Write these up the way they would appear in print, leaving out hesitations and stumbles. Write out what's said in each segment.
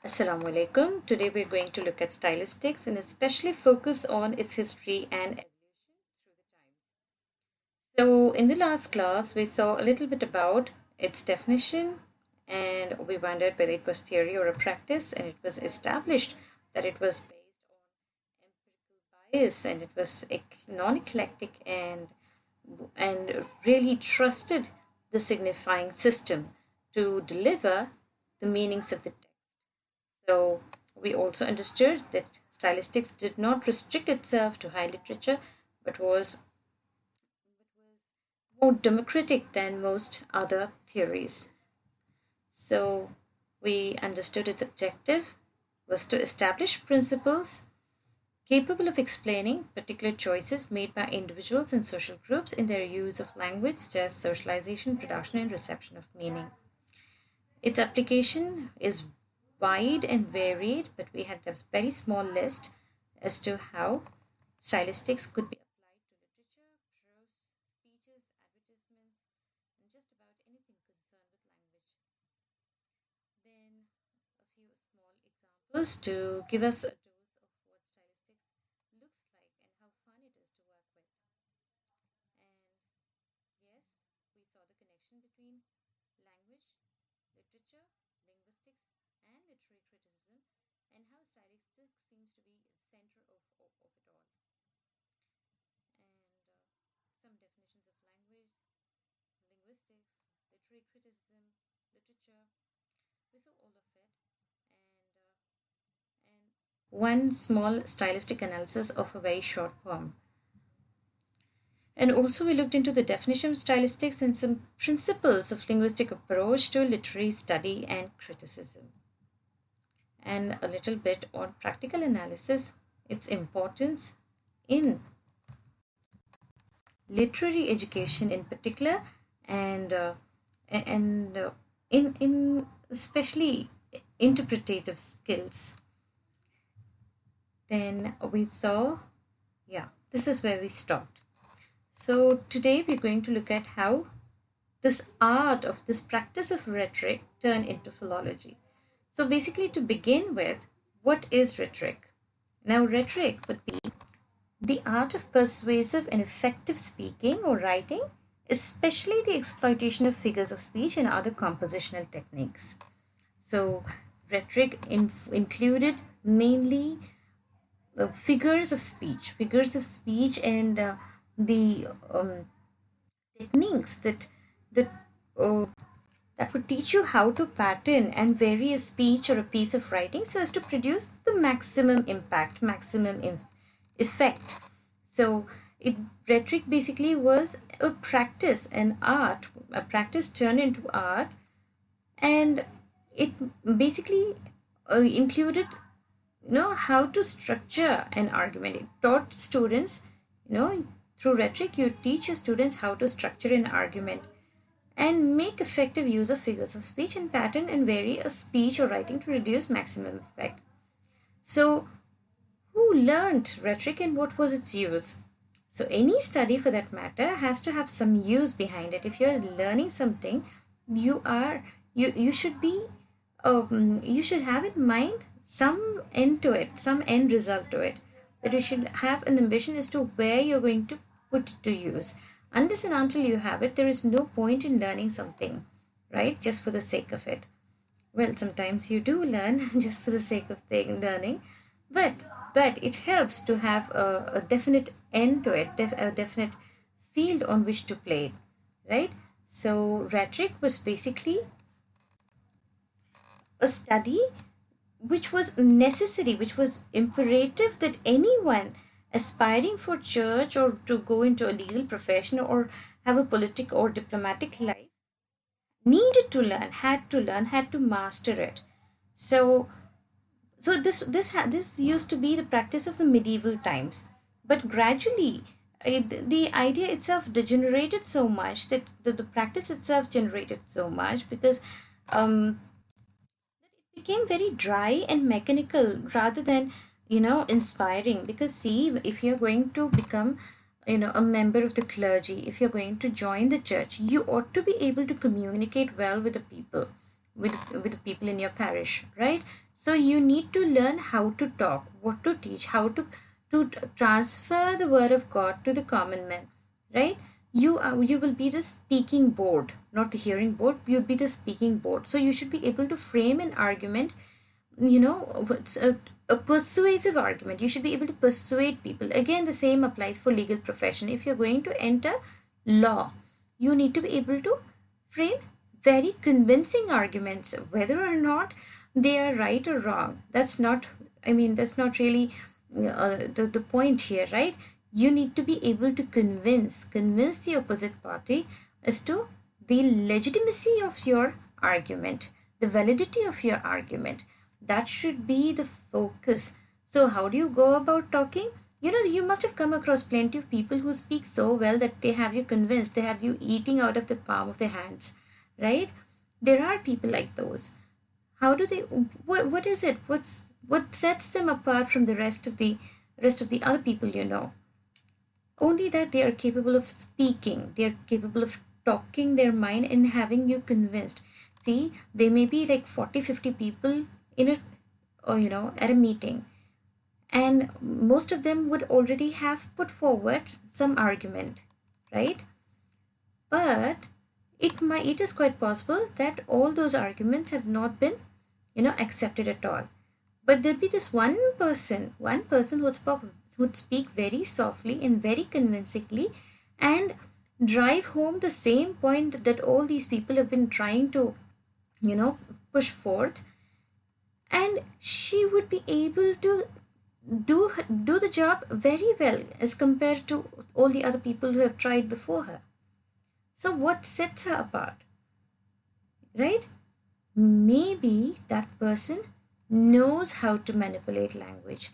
Assalamu alaikum. Today we're going to look at stylistics and especially focus on its history and evolution through the times. So, in the last class, we saw a little bit about its definition and we wondered whether it was theory or a practice, and it was established that it was based on empirical bias and it was non-eclectic and really trusted the signifying system to deliver the meanings of the text. So we also understood that stylistics did not restrict itself to high literature, but was more democratic than most other theories. So we understood its objective was to establish principles capable of explaining particular choices made by individuals and social groups in their use of language, such as socialization, production, and reception of meaning. Its application is wide and varied, but we had a very small list as to how stylistics could be applied to literature, prose, speeches, advertisements, and just about anything concerned with language. Then, a few small examples to give us a dose of what stylistics looks like and how fun it is to work with. And yes, we saw the connection between language, literature, linguistics, and literary criticism, and how stylistics seems to be the center of it all. And some definitions of language, linguistics, literary criticism, literature. We saw all of it, and one small stylistic analysis of a very short poem. And also, we looked into the definition of stylistics and some principles of linguistic approach to literary study and criticism, and a little bit on practical analysis, its importance in literary education in particular, and in especially interpretative skills. Then we saw, yeah, this is where we stopped. So today we're going to look at how this art of this practice of rhetoric turned into philology. So basically, to begin with, what is rhetoric? Now, rhetoric would be the art of persuasive and effective speaking or writing, especially the exploitation of figures of speech and other compositional techniques. So, rhetoric included mainly figures of speech, and the techniques that uh, that would teach you how to pattern and vary a speech or a piece of writing so as to produce the maximum impact, maximum effect. So, it, rhetoric basically was a practice, an art, a practice turned into art, and it basically included how to structure an argument. It taught students, through rhetoric you teach your students how to structure an argument and make effective use of figures of speech and pattern and vary a speech or writing to reduce maximum effect. So, who learned rhetoric and what was its use? So, any study for that matter has to have some use behind it. If you're learning something, you should be you should have in mind some end to it, some end result to it. That you should have an ambition as to where you're going to put to use. Unless and until you have it, there is no point in learning something, right? Just for the sake of it. Well, sometimes you do learn just for the sake of learning, but it helps to have a definite end to it, a definite field on which to play it, right? So rhetoric was basically a study which was necessary, which was imperative that anyone aspiring for church or to go into a legal profession or have a political or diplomatic life needed to learn, had to master it. So, this used to be the practice of the medieval times, but gradually the idea itself degenerated so much that the practice itself generated so much because it became very dry and mechanical rather than inspiring. Because see, if you're going to become a member of the clergy, if you're going to join the church, you ought to be able to communicate well with the people, with the people in your parish, right? So you need to learn how to talk, what to teach, how to transfer the word of God to the common man, right? You will be the speaking board, not the hearing board. You'll be the speaking board. So you should be able to frame an argument, what's a persuasive argument. You should be able to persuade people. Again, the same applies for legal profession. If you're going to enter law, you need to be able to frame very convincing arguments, whether or not they are right or wrong. That's not really the point here, right? You need to be able to convince the opposite party as to the legitimacy of your argument, the validity of your argument. That should be the focus. So how do you go about talking? You must have come across plenty of people who speak so well that they have you convinced, they have you eating out of the palm of their hands, right? There are people like those. How do they, what is it? What sets them apart from the rest of the other people? Only that they are capable of speaking, they are capable of talking their mind and having you convinced. See, there may be like 40-50 people in a or at a meeting, and most of them would already have put forward some argument, right? But it is quite possible that all those arguments have not been accepted at all. But there'll be this one person would speak very softly and very convincingly, and drive home the same point that all these people have been trying to push forth. And she would be able to do the job very well as compared to all the other people who have tried before her. So what sets her apart, right? Maybe that person knows how to manipulate language,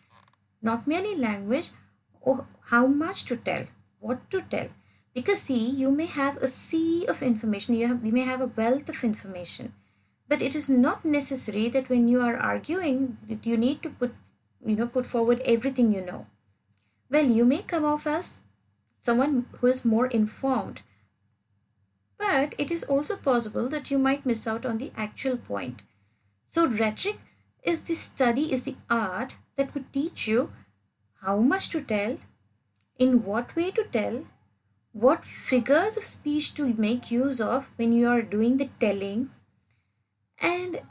not merely language, or how much to tell, what to tell. Because see, you may have a sea of information, you may have a wealth of information, but it is not necessary that when you are arguing that you need to put forward everything you know. Well, you may come off as someone who is more informed, but it is also possible that you might miss out on the actual point. So rhetoric is the art that would teach you how much to tell, in what way to tell, what figures of speech to make use of when you are doing the telling, and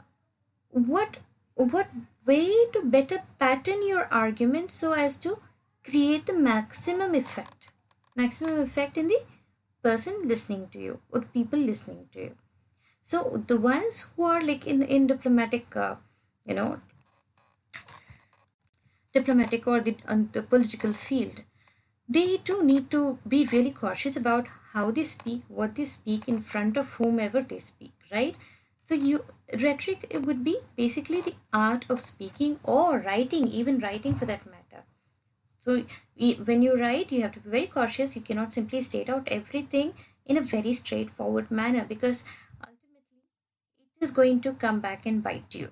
what way to better pattern your argument so as to create the maximum effect in the person listening to you, or people listening to you. So the ones who are like in diplomatic or the political field, they too need to be really cautious about how they speak, what they speak, in front of whomever they speak, right? So rhetoric, it would be basically the art of speaking or writing, even writing for that matter. So when you write, you have to be very cautious. You cannot simply state out everything in a very straightforward manner, because ultimately it is going to come back and bite you,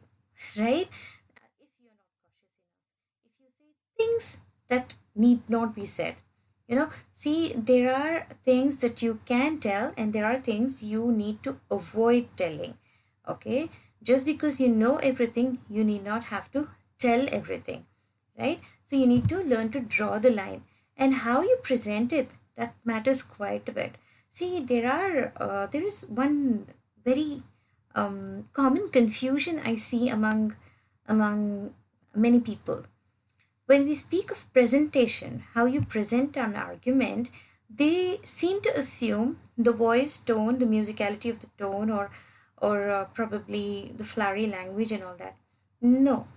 right? If you are not cautious enough, if you say things that need not be said. See, there are things that you can tell, and there are things you need to avoid telling. Okay, just because you know everything, you need not have to tell everything, right? So you need to learn to draw the line, and how you present it, that matters quite a bit. See, there is one very common confusion I see among many people. When we speak of presentation, how you present an argument, they seem to assume the voice tone, the musicality of the tone, or probably the flowery language and all that. No,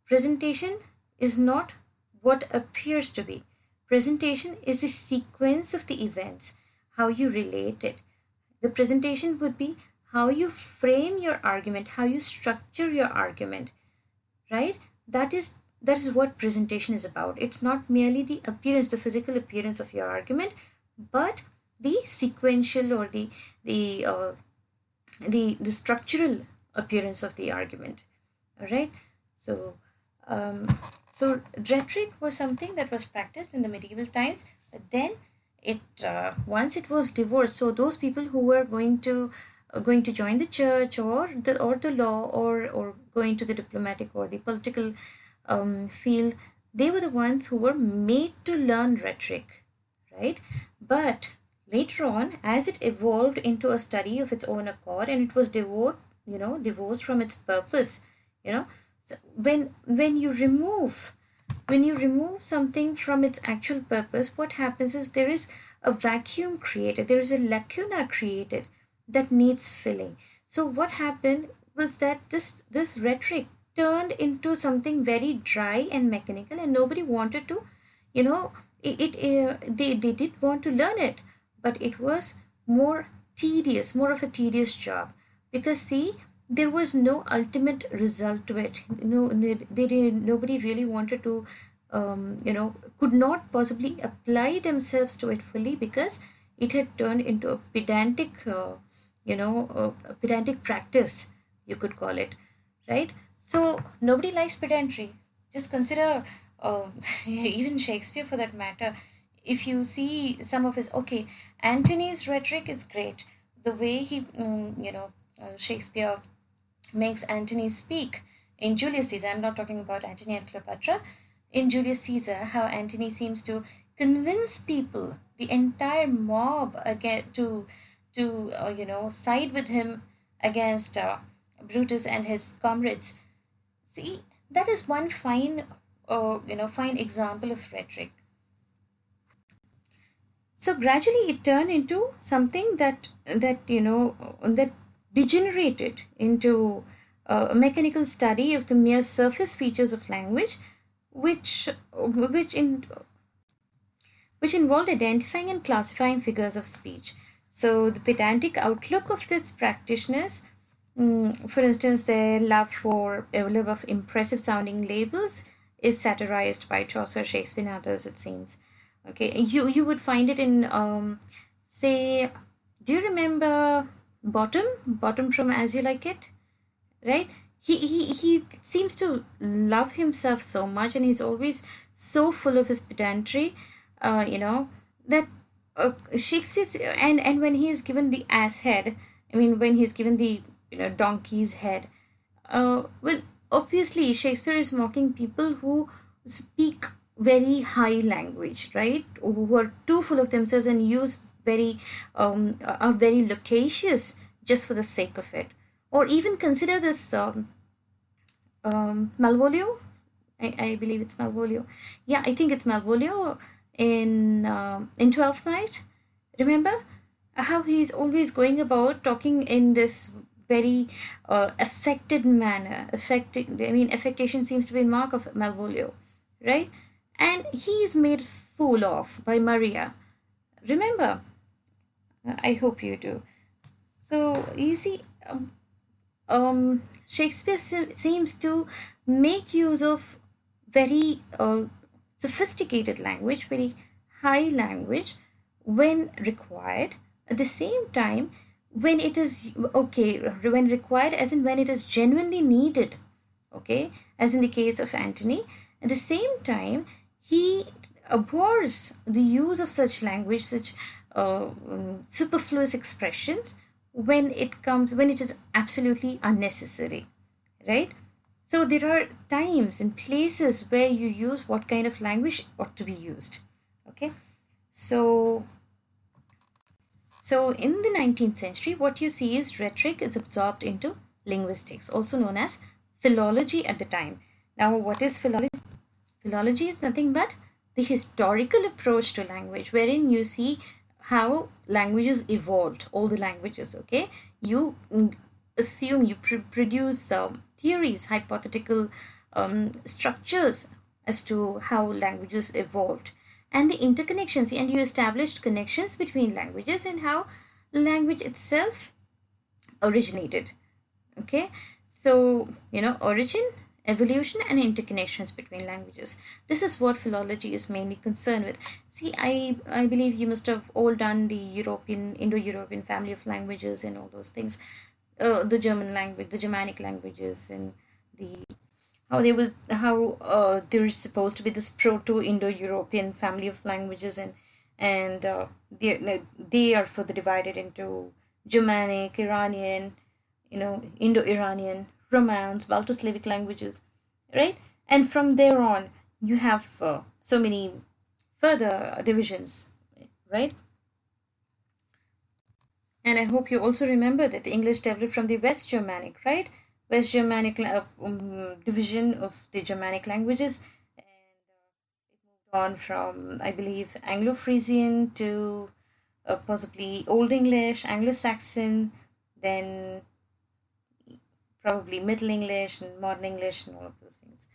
presentation is not what appears to be. Presentation is the sequence of the events, how you relate it. The presentation would be how you frame your argument, how you structure your argument, right? That is what presentation is about. It's not merely the appearance, the physical appearance of your argument, but the sequential, or the structural appearance of the argument. All right. So so rhetoric was something that was practiced in the medieval times, but then it once it was divorced. So those people who were going to going to join the church or the law, or going to the diplomatic or the political field, they were the ones who were made to learn rhetoric, right? But later on, as it evolved into a study of its own accord, and it was divorced from its purpose, you know. So when you remove something from its actual purpose, what happens is there is a vacuum created, there is a lacuna created that needs filling. So what happened was that this rhetoric turned into something very dry and mechanical, and nobody wanted to, you know, they did want to learn it, but it was more more of a tedious job, because see, there was no ultimate result to it. Nobody really wanted to, could not possibly apply themselves to it fully, because it had turned into a pedantic, a pedantic practice, you could call it, right? So nobody likes pedantry. Just consider, even Shakespeare for that matter. If you see some of his, okay, Antony's rhetoric is great. The way he, Shakespeare makes Antony speak in Julius Caesar. I'm not talking about Antony and Cleopatra. In Julius Caesar, how Antony seems to convince people, the entire mob, again to side with him against Brutus and his comrades. See, that is one fine example of rhetoric. So gradually it turned into something that degenerated into a mechanical study of the mere surface features of language, which involved identifying and classifying figures of speech. So the pedantic outlook of its practitioners, for instance, their love of impressive sounding labels, is satirized by Chaucer, Shakespeare, and others, it seems. Okay, you would find it in, say, do you remember Bottom from As You Like It? Right? He seems to love himself so much, and he's always so full of his pedantry, that Shakespeare's, and when he is given the ass head, I mean, when he's given the donkey's head, well, obviously Shakespeare is mocking people who speak very high language, right? Who are too full of themselves and use are very loquacious just for the sake of it. Or even consider this Malvolio. I believe it's Malvolio. Yeah, I think it's Malvolio in Twelfth Night. Remember how he's always going about talking in this very affected manner. Affectation seems to be a mark of Malvolio, right? And he's made fool of by Maria. Remember? I hope you do. So you see, Shakespeare seems to make use of very sophisticated language, very high language when required. At the same time, when it is okay, when required, as in when it is genuinely needed, okay, as in the case of Antony. At the same time, he abhors the use of such language, such superfluous expressions, when it is absolutely unnecessary, right? So there are times and places where you use what kind of language ought to be used. Okay, so in the 19th century, what you see is rhetoric is absorbed into linguistics, also known as philology at the time. Now, what is philology? Philology is nothing but the historical approach to language, wherein you see how languages evolved, all the languages, okay? You assume, you produce theories, hypothetical structures as to how languages evolved, and the interconnections, and you established connections between languages and how language itself originated, okay? So, origin, evolution, and interconnections between languages. This is what philology is mainly concerned with. See, I believe you must have all done the Indo-European family of languages and all those things. The German language, the Germanic languages, and the how there is supposed to be this Proto-Indo-European family of languages, and they are further divided into Germanic, Iranian, Indo-Iranian, Romance, Balto-Slavic languages, right? And from there on, you have so many further divisions, right? And I hope you also remember that English developed from the West Germanic, right? West Germanic division of the Germanic languages, and it moved on from, I believe, Anglo-Frisian to possibly Old English, Anglo-Saxon, then probably Middle English and Modern English and all of those things.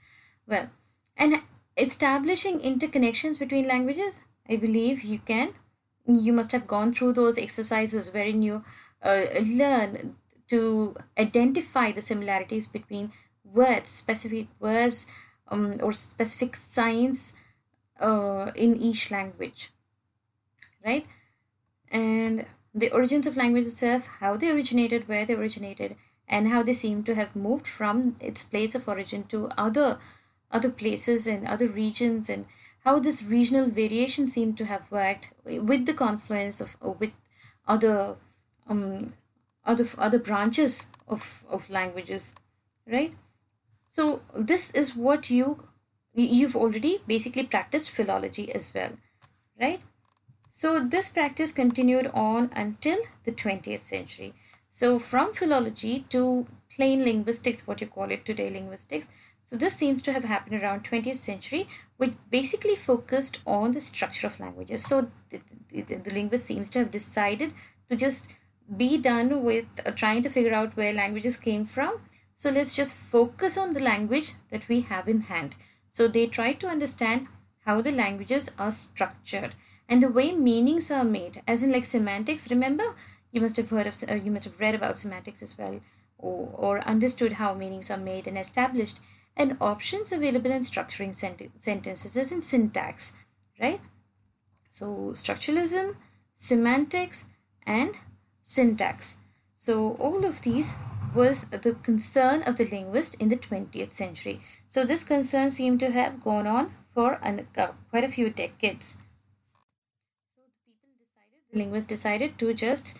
Well, and establishing interconnections between languages, I believe you must have gone through those exercises wherein you learn to identify the similarities between words, specific words, or specific signs in each language, right? And the origins of language itself, how they originated, where they originated, and how they seem to have moved from its place of origin to other places and other regions, and how this regional variation seemed to have worked with the confluence of with other um, other branches of languages, right? So this is what you've already basically practiced philology as well, right? So this practice continued on until the 20th century. So from philology to plain linguistics, what you call it today, linguistics. So this seems to have happened around 20th century, which basically focused on the structure of languages. So the linguist seems to have decided to just be done with trying to figure out where languages came from. So let's just focus on the language that we have in hand. So they try to understand how the languages are structured and the way meanings are made, as in like semantics. Remember, you must have read about semantics as well, or understood how meanings are made and established, and options available in structuring sentences, as in syntax, right? So structuralism, semantics, and syntax. So all of these was the concern of the linguist in the 20th century. So this concern seemed to have gone on for quite a few decades. So the linguists decided to just,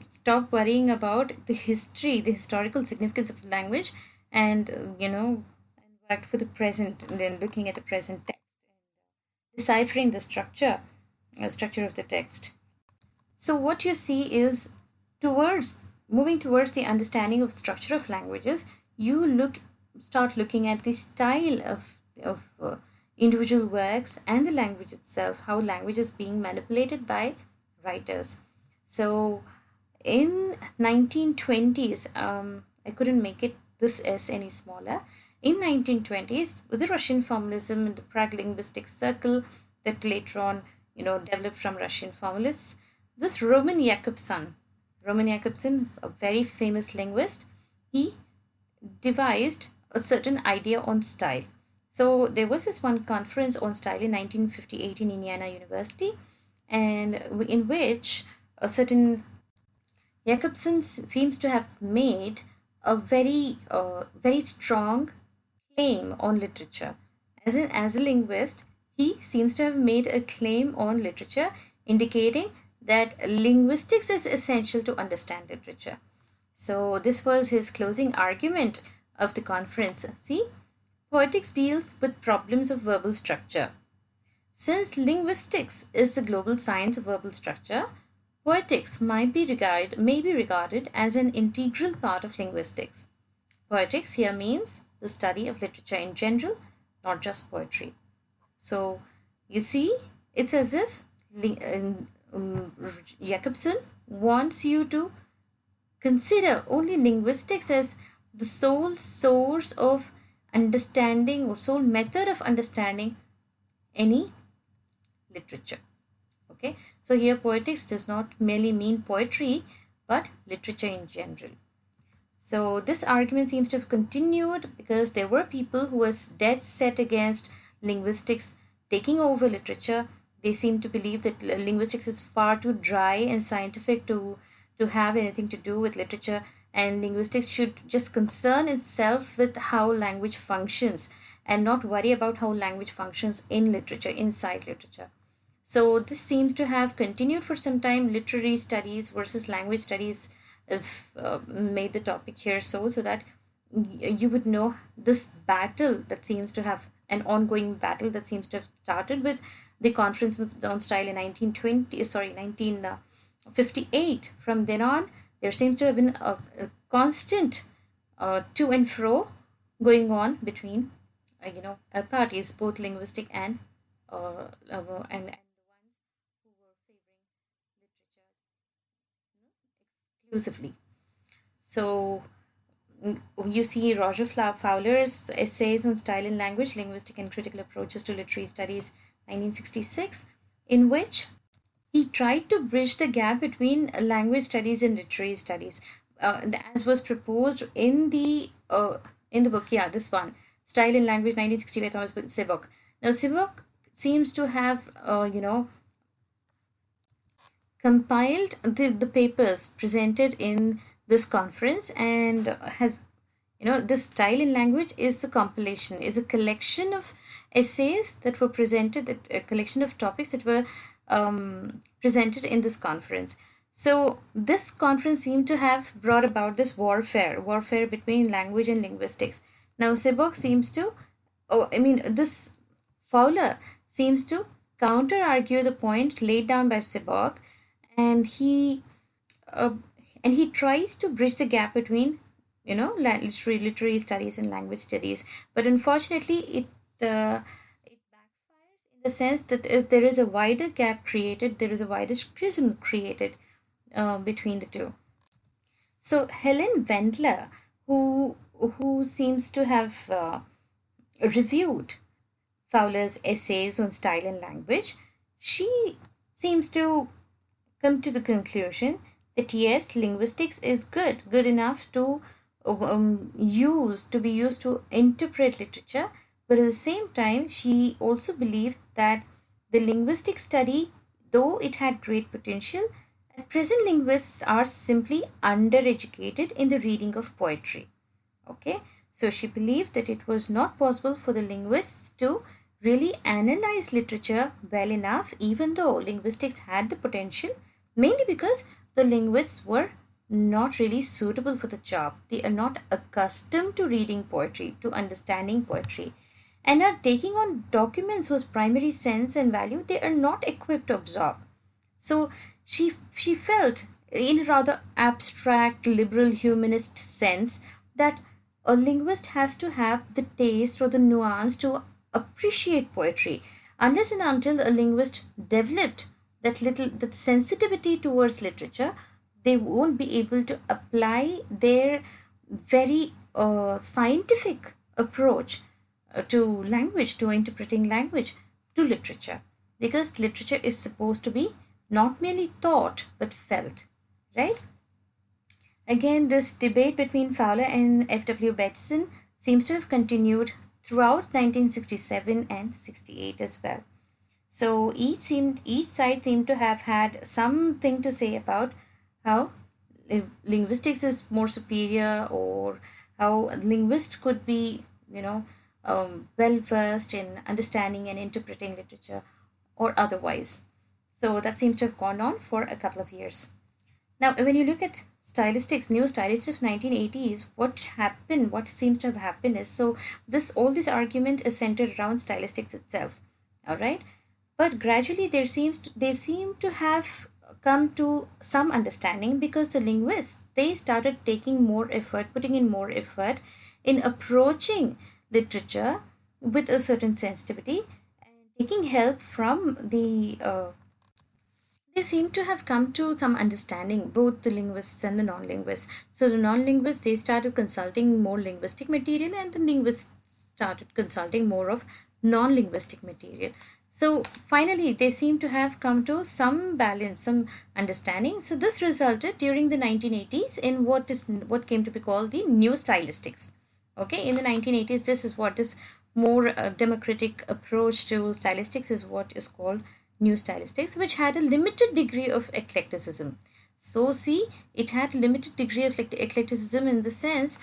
stop worrying about the historical significance of language, and and worked for the present, and then looking at the present text and deciphering the structure of the text. So what you see is towards moving towards the understanding of structure of languages, you start looking at the style of individual works and the language itself, how language is being manipulated by writers. So in 1920s, I couldn't make it this S any smaller. In 1920s, with the Russian formalism and the Prague linguistic circle that later on, developed from Russian formalists, this Roman Jakobson, a very famous linguist, he devised a certain idea on style. So there was this one conference on style in 1958 in Indiana University, and in which a certain Jakobson seems to have made a very strong claim on literature. As a linguist, he seems to have made a claim on literature, indicating that linguistics is essential to understand literature. So this was his closing argument of the conference. See, poetics deals with problems of verbal structure. Since linguistics is the global science of verbal structure, poetics may be regarded as an integral part of linguistics. Poetics here means the study of literature in general, not just poetry. So you see, it's as if Jakobson wants you to consider only linguistics as the sole source of understanding or sole method of understanding any literature. Okay, so here poetics does not merely mean poetry but literature in general. So this argument seems to have continued because there were people who were dead set against linguistics taking over literature. They seem to believe that linguistics is far too dry and scientific to have anything to do with literature, and linguistics should just concern itself with how language functions and not worry about how language functions in literature, inside literature. So this seems to have continued for some time. Literary studies versus language studies have made the topic here, so that you would know this battle that seems to have an ongoing battle that seems to have started with the Conference on Style in 1958. From then on, there seems to have been a constant to and fro going on between parties, both linguistic and and the ones who were favoring literature, exclusively. So you see Roger Fowler's Essays on Style and Language, Linguistic and Critical Approaches to Literary Studies, 1966, in which he tried to bridge the gap between language studies and literary studies, as was proposed in the book. Yeah, this one, Style and Language, 1960 by Thomas Sibok. Now, Sibok seems to have, compiled the papers presented in this conference, and has, this Style in Language is the compilation, is a collection of essays that were presented, a collection of topics that were presented in this conference. So this conference seemed to have brought about this warfare between language and linguistics. Now Sibok seems to, this Fowler seems to counter argue the point laid down by Sibok, and uh, he tries to bridge the gap between literary studies and language studies, but unfortunately it backfires in the sense that if there is a wider gap created, there is a wider schism created between the two. So Helen Wendler, who seems to have reviewed Fowler's essays on style and language, she seems to come to the conclusion that yes, linguistics is good enough to be used to interpret literature, but at the same time, she also believed that the linguistic study, though it had great potential, at present linguists are simply undereducated in the reading of poetry. Okay, so she believed that it was not possible for the linguists to really analyze literature well enough, even though linguistics had the potential, mainly because the linguists were not really suitable for the job. They are not accustomed to reading poetry, to understanding poetry, and are taking on documents whose primary sense and value they are not equipped to absorb. So she felt, in a rather abstract liberal humanist sense, that a linguist has to have the taste or the nuance to appreciate poetry. Unless and until a linguist developed that sensitivity towards literature, they won't be able to apply their very scientific approach to language, to interpreting language, to literature, because literature is supposed to be not merely thought but felt, right? Again, this debate between Fowler and F.W. Bettson seems to have continued throughout 1967 and 68 as well. So each side seemed to have had something to say about how linguistics is more superior, or how linguists could be, well versed in understanding and interpreting literature, or otherwise. So that seems to have gone on for a couple of years. Now, when you look at stylistics, new stylistics of 1980s, what happened, what seems to have happened is, so this argument is centered around stylistics itself, all right? But gradually they seem to have come to some understanding, because the linguists, they started taking more effort, putting in more effort in approaching literature with a certain sensitivity, and taking help from they seem to have come to some understanding, both the linguists and the non-linguists. So the non-linguists, they started consulting more linguistic material, and the linguists started consulting more of non-linguistic material. So finally, they seem to have come to some balance, some understanding. So this resulted during the 1980s in what came to be called the new stylistics. Okay, in the 1980s, this is what is more democratic approach to stylistics is what is called new stylistics, which had a limited degree of eclecticism. So see, it had limited degree of eclecticism in the sense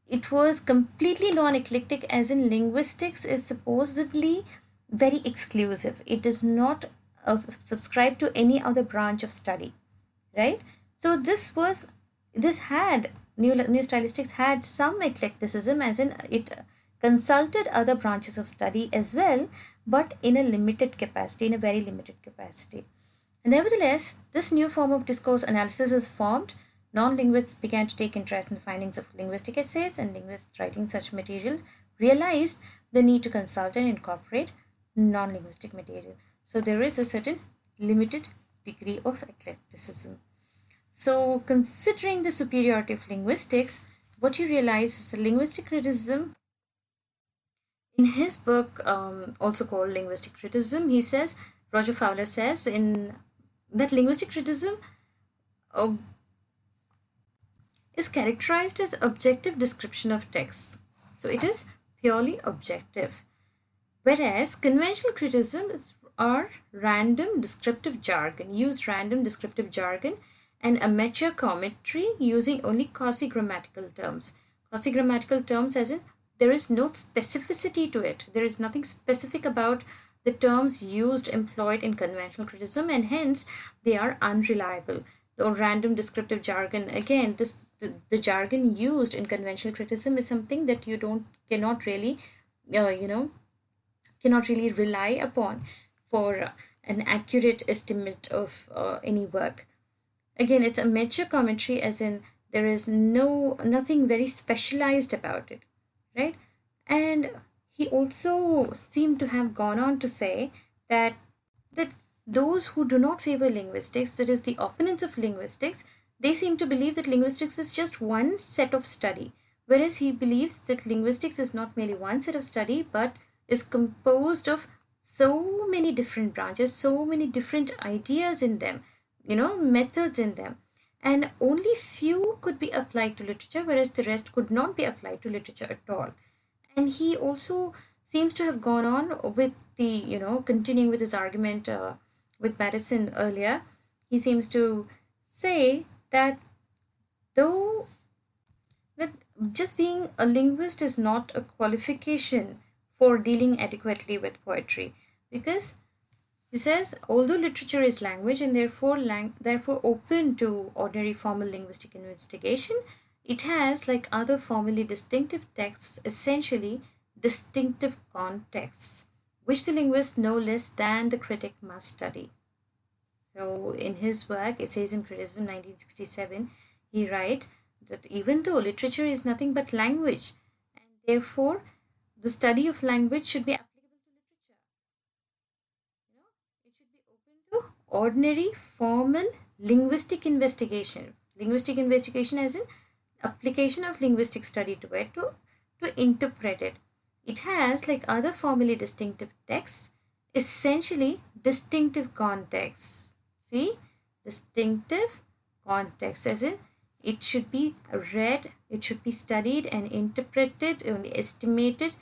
it was completely non-eclectic, as in linguistics is supposedly very exclusive. It does not subscribe to any other branch of study, right? So this had new stylistics had some eclecticism, as in it consulted other branches of study as well, but in a limited capacity, in a very limited capacity. Nevertheless, this new form of discourse analysis is formed. Non-linguists began to take interest in the findings of linguistic essays, and linguists writing such material realized the need to consult and incorporate non-linguistic material. So there is a certain limited degree of eclecticism. So considering the superiority of linguistics, what you realize is linguistic criticism. In his book, also called Linguistic Criticism, he says, Roger Fowler says in that linguistic criticism uh, is characterized as objective description of text. So it is purely objective. Whereas conventional criticisms are random descriptive jargon, use random descriptive jargon and amateur commentary using only quasi-grammatical terms. Quasi-grammatical terms as in there is no specificity to it. There is nothing specific about the terms used, employed in conventional criticism, and hence they are unreliable. Or random descriptive jargon, again, the jargon used in conventional criticism is something that you cannot really, you know, cannot really rely upon for an accurate estimate of any work. Again, it's a mature commentary, as in there is nothing very specialized about it, right? And he also seemed to have gone on to say that those who do not favor linguistics, that is the opponents of linguistics, they seem to believe that linguistics is just one set of study, whereas he believes that linguistics is not merely one set of study but is composed of so many different branches, so many different ideas in them, methods in them, and only few could be applied to literature, whereas the rest could not be applied to literature at all. And he also seems to have gone on with the, continuing with his argument with Madison earlier. He seems to say that though that just being a linguist is not a qualification for dealing adequately with poetry, because he says although literature is language and therefore open to ordinary formal linguistic investigation, it has, like other formally distinctive texts, essentially distinctive contexts, which the linguist no less than the critic must study. So in his work Essays in Criticism 1967, he writes that even though literature is nothing but language, and therefore the study of language should be applicable to literature. It should be open to ordinary formal linguistic investigation. Linguistic investigation as in application of linguistic study to it to interpret it. It has, like other formally distinctive texts, essentially distinctive contexts. See, distinctive context, as in it should be read, it should be studied and interpreted and estimated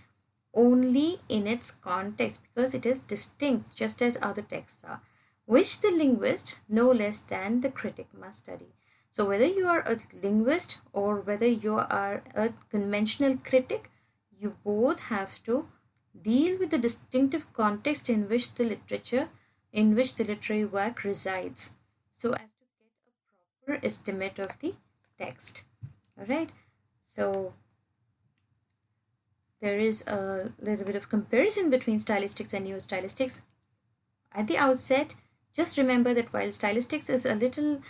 only in its context, because it is distinct just as other texts are, which the linguist no less than the critic must study. So whether you are a linguist or whether you are a conventional critic, you both have to deal with the distinctive context in which the literary work resides, so as to get a proper estimate of the text. All right. So there is a little bit of comparison between stylistics and neo-stylistics. At the outset, just remember that while stylistics is a little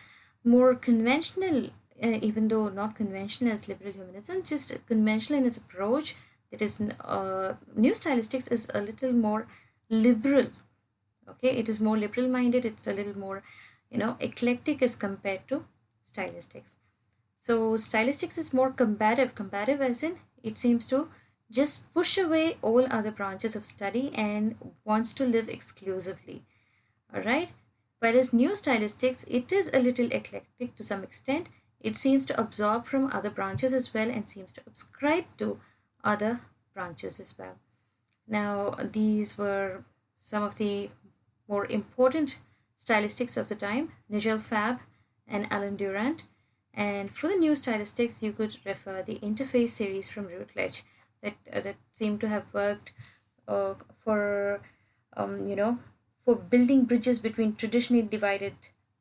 more conventional, even though not conventional as liberal humanism, just conventional in its approach, that is, new stylistics is a little more liberal. Okay, it is more liberal minded, it's a little more, eclectic as compared to stylistics. So stylistics is more combative as in it seems to just push away all other branches of study and wants to live exclusively. All right. Whereas new stylistics, it is a little eclectic to some extent. It seems to absorb from other branches as well and seems to ascribe to other branches as well. Now, these were some of the more important stylistics of the time, Nigel Fabre and Alan Durant. And for the new stylistics, you could refer the interface series from Routledge that seem to have worked for for building bridges between traditionally divided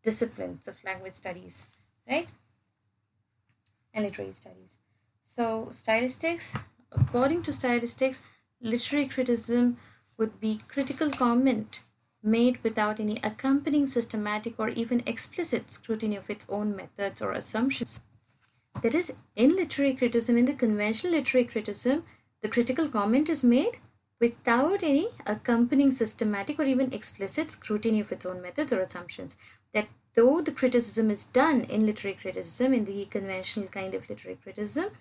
disciplines of language studies, right? And literary studies. So, stylistics, according to stylistics, literary criticism would be critical comment made without any accompanying systematic or even explicit scrutiny of its own methods or assumptions. That is, in literary criticism, in the conventional literary criticism, the critical comment is made without any accompanying systematic or even explicit scrutiny of its own methods or assumptions. That though the criticism is done in literary criticism, in the conventional kind of literary criticism,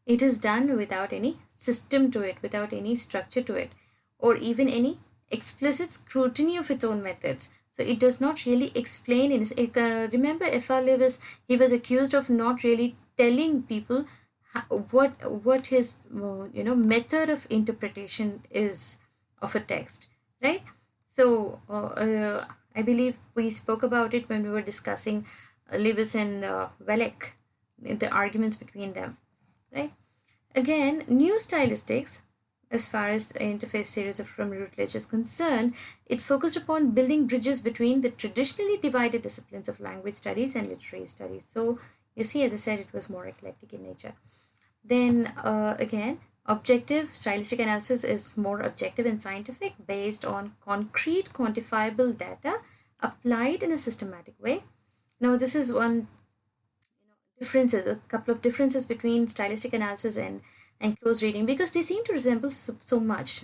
it is done without any system to it, without any structure to it, or even any explicit scrutiny of its own methods. So it does not really explain in remember F.R. Lewis, he was accused of not really telling people what his method of interpretation is of a text, right? So I believe we spoke about it when we were discussing Lewis and Welleck, the arguments between them, right? Again, new stylistics, as far as the interface series of from Routledge is concerned, it focused upon building bridges between the traditionally divided disciplines of language studies and literary studies. So you see, as I said, it was more eclectic in nature. Then again, objective stylistic analysis is more objective and scientific, based on concrete quantifiable data applied in a systematic way. Now, this is one differences, a couple of differences between stylistic analysis and close reading, because they seem to resemble so much,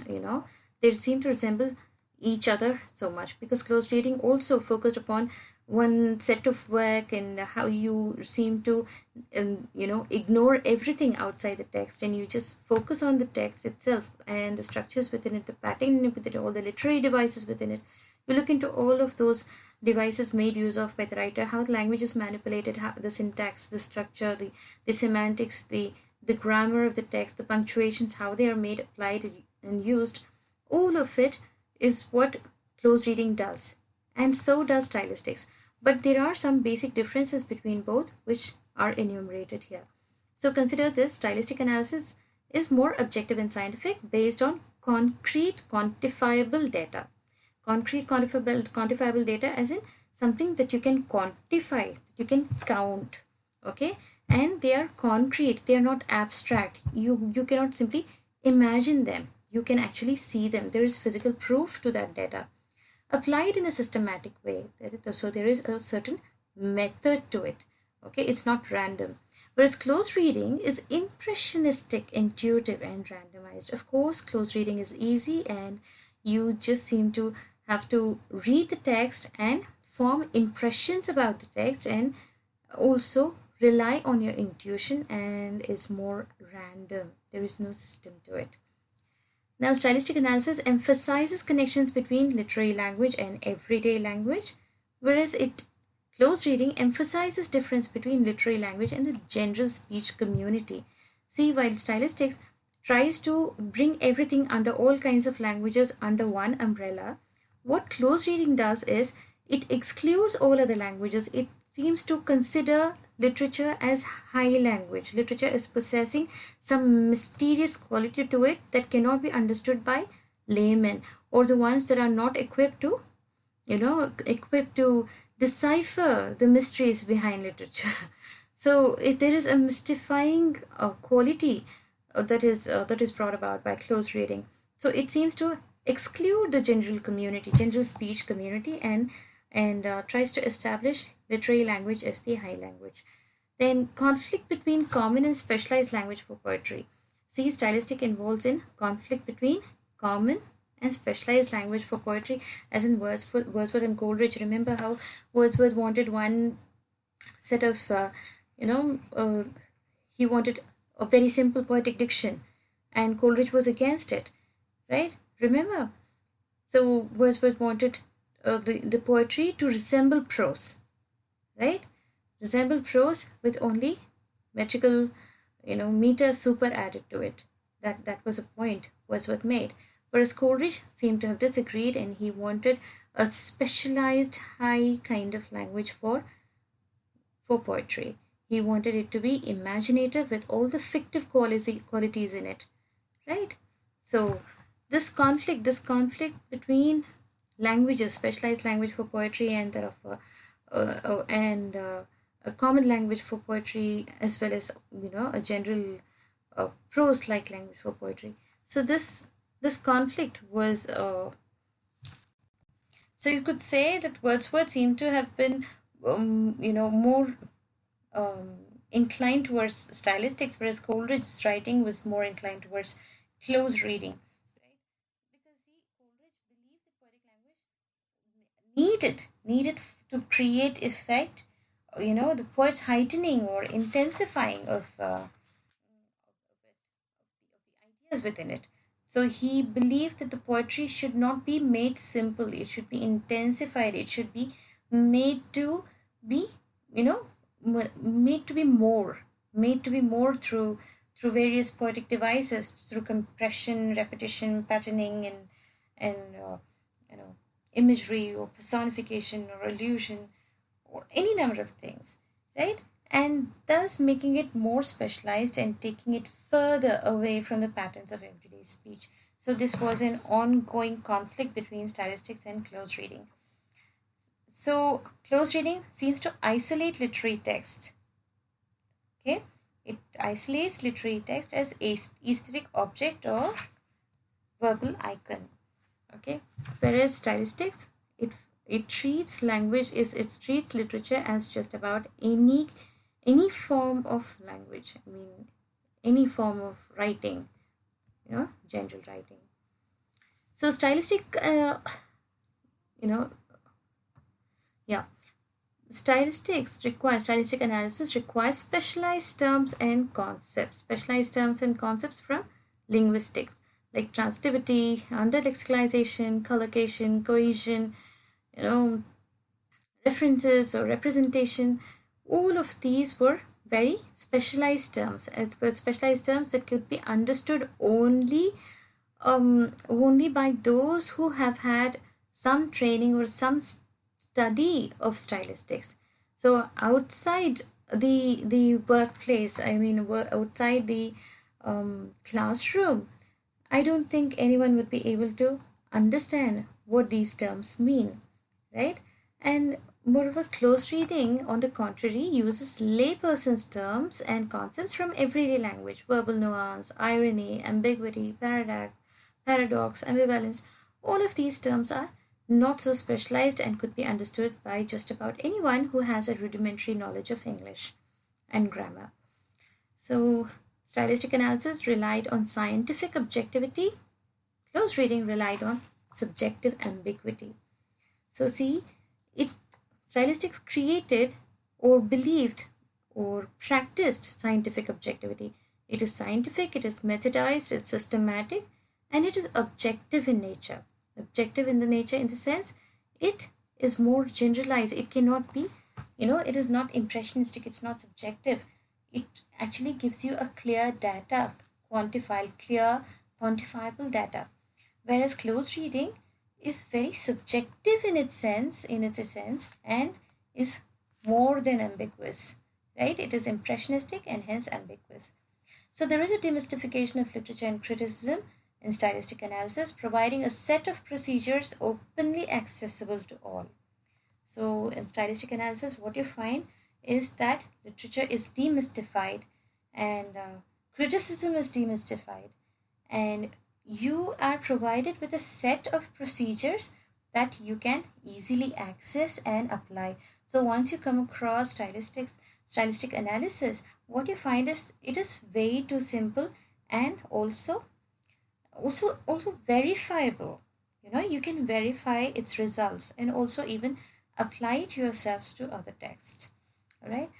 they seem to resemble each other so much, because close reading also focused upon one set of work and how you seem to ignore everything outside the text, and you just focus on the text itself and the structures within it, the pattern within it, all the literary devices within it. You look into all of those devices made use of by the writer, how the language is manipulated, how the syntax, the structure, the semantics, the grammar of the text, the punctuations, how they are made, applied, and used. All of it is what close reading does, and so does stylistics. But there are some basic differences between both, which are enumerated here. So consider this: stylistic analysis is more objective and scientific, based on concrete quantifiable data. Concrete quantifiable data, as in something that you can quantify, that you can count, okay? And they are concrete, they are not abstract. You cannot simply imagine them, you can actually see them. There is physical proof to that data, applied in a systematic way. So there is a certain method to it, okay? It's not random. Whereas close reading is impressionistic, intuitive, and randomized. Of course, close reading is easy, and you just seem to have to read the text and form impressions about the text, and also rely on your intuition, and is more random. There is no system to it. Now, stylistic analysis emphasizes connections between literary language and everyday language, whereas close reading emphasizes difference between literary language and the general speech community. See, while stylistics tries to bring everything under all kinds of languages under one umbrella, what close reading does is it excludes all other languages. It seems to consider literature as high language. Literature is possessing some mysterious quality to it that cannot be understood by laymen, or the ones that are not equipped to decipher the mysteries behind literature. So there is a mystifying quality that is brought about by close reading. So it seems to exclude the general speech community, and tries to establish literary language as the high language. Then conflict between common and specialized language for poetry. See, stylistic involves in conflict between common and specialized language for poetry, as in Wordsworth and Coleridge. Remember how Wordsworth wanted one set of, he wanted a very simple poetic diction, and Coleridge was against it, right? Remember? So Wordsworth wanted the poetry to resemble prose, right? Resemble prose with only metrical, meter super added to it. That was a point Wordsworth made. Whereas Coleridge seemed to have disagreed, and he wanted a specialized high kind of language for poetry. He wanted it to be imaginative with all the fictive qualities in it, right? So this conflict between languages, specialized language for poetry, and that of a common language for poetry, as well as a general prose like language for poetry. So this conflict was so you could say that Wordsworth seemed to have been more um, inclined towards stylistics, whereas Coleridge's writing was more inclined towards close reading, right? Because Coleridge believed that poetic language needed to create effect, the poet's heightening or intensifying of the ideas within it. So he believed that the poetry should not be made simple, it should be intensified, it should be made to be, you know, made to be more, through various poetic devices, through compression, repetition, patterning, and you know, imagery or personification or allusion or any number of things, right? And thus making it more specialized and taking it further away from the patterns of everyday speech. So this was an ongoing conflict between stylistics and close reading. So close reading seems to isolate literary text. Okay, it isolates literary text as aesthetic object or verbal icon. Okay, whereas stylistics, it treats it treats literature as just about any form of language. I mean, any form of writing, general writing. So stylistic, you know yeah, stylistic analysis requires specialized terms and concepts from linguistics, like transitivity, underlexicalization, collocation, cohesion, you know references or representation. All of these were very specialized terms. It were specialized terms that could be understood only by those who have had some training or some study of stylistics. So outside the workplace, I mean, outside the classroom, I don't think anyone would be able to understand what these terms mean, right? And moreover, close reading, on the contrary, uses layperson's terms and concepts from everyday language: verbal nuance, irony, ambiguity, paradox, ambivalence. All of these terms are not so specialized and could be understood by just about anyone who has a rudimentary knowledge of English and grammar. So, stylistic analysis relied on scientific objectivity, close reading relied on subjective ambiguity. So, see, it stylistics created or believed or practiced scientific objectivity. It is scientific, it is methodized, it's systematic, and it is objective in nature. Objective in the nature, in the sense, it is more generalized. It cannot be, it is not impressionistic, it's not subjective. It actually gives you a clear data, clear, quantifiable data. Whereas close reading is very subjective in its essence, and is more than ambiguous, right? It is impressionistic and hence ambiguous. So there is a demystification of literature and criticism in stylistic analysis, providing a set of procedures openly accessible to all. So in stylistic analysis, what you find is that literature is demystified, and criticism is demystified, and you are provided with a set of procedures that you can easily access and apply. So once you come across stylistic analysis, what you find is it is way too simple, and also verifiable. You can verify its results and also even apply it yourselves to other texts. All right.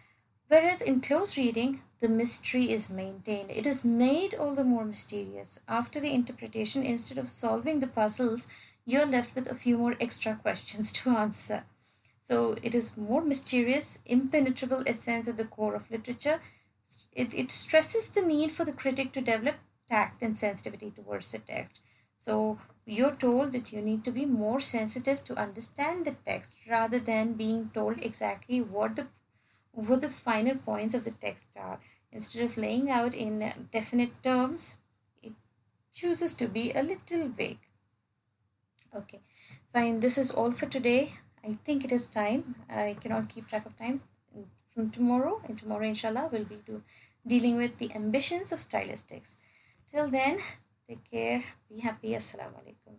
Whereas in close reading, the mystery is maintained. It is made all the more mysterious. After the interpretation, instead of solving the puzzles, you're left with a few more extra questions to answer. So it is more mysterious, impenetrable essence at the core of literature. It stresses the need for the critic to develop tact and sensitivity towards the text. So you're told that you need to be more sensitive to understand the text rather than being told exactly what the final points of the text are. Instead of laying out in definite terms, it chooses to be a little vague. Okay, fine. This is all for today. I think it is time. I cannot keep track of time. From tomorrow, and tomorrow, inshallah, we'll be dealing with the ambitions of stylistics. Till then, take care. Be happy. Assalamu alaikum.